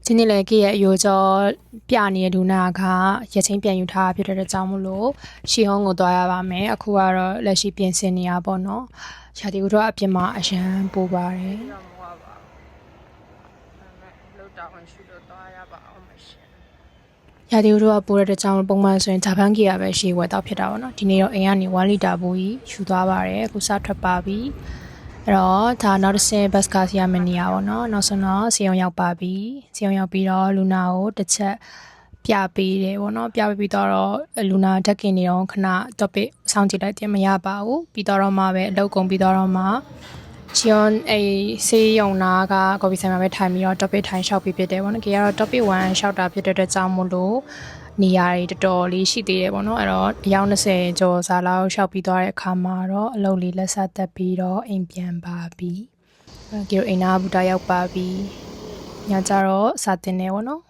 ဒီနေ့လည်းကြီးရဲ့အယိုကျော်ပြနေတဲ့လူနာကရချင်းပြန်ယူထားဖြစ်တဲ့ကြောင့်မလို့ရှီဟုံးကိုသွားရပါမယ်အခုကတော့လက်ရှိပြင်ဆင်နေရပါတော့ရာသီဥတုအပြင်မှာအရန်ပိုပါတယ်ရာသီဥတုကပိုတဲ့ကြောင့်ပုံမှန်ဆိုရင်ဂျပန်ကြီးရပဲရှီဝယ်တော့ဖြစ်တာပေါ့နော်ဒီနေ့တော့အိမ်ကနေ1လီတာဘူးကြီးယူသွားပါတယ်အခုစထွက်ပါပြီအဲ့တော့ဒါနောက်တစ်ဆင့်ဘတ်ကားစီရမနေရပါတော့နောက်ဆုံးတော့စီယုံရောက်ပါပြီစီယုံရောက်ပြီးတော့လူနာကိုတစ်ချက်ပြပေးတယ်ပေါ့နော်ပြပေးပြီးတော့လူနာဓာတ်ကင်နေတော့ခဏ topic စောင့်ကြည့်လိုက်တယ်မရပါဘူးပြီးတော့မှပဲအလုပ်ကုန်ပြီးတော့မှချီယွန်အေးစေးယုံနာကကော်ဖီဆိုင်မှာပဲထိုင်ပြီးတော့ topic ထိုင်လျှောက်ပြီးဖြစ်တယ်ပေါ့နော်ကေကတော့ topic 1လျှောက်တာဖြစ်တဲ့အတွက်ကြောင့်မို့လို့နေရာတွေတော်တော်လေးရှိသေးတယ်ပေါ့နော်အဲ့တော့အယောက်20ကျော်စားလောက်လျှောက်ပြီးသွားတဲ့အခါမှာတော့အလုပ်လေးလက်ဆက်တက်ပြီးတော့အိမ်ပြန်ပါပြီကေတို့အိမ်နာဘူတာရောက်ပါပြီညကြတော့စာတင်နေပေါ့နော်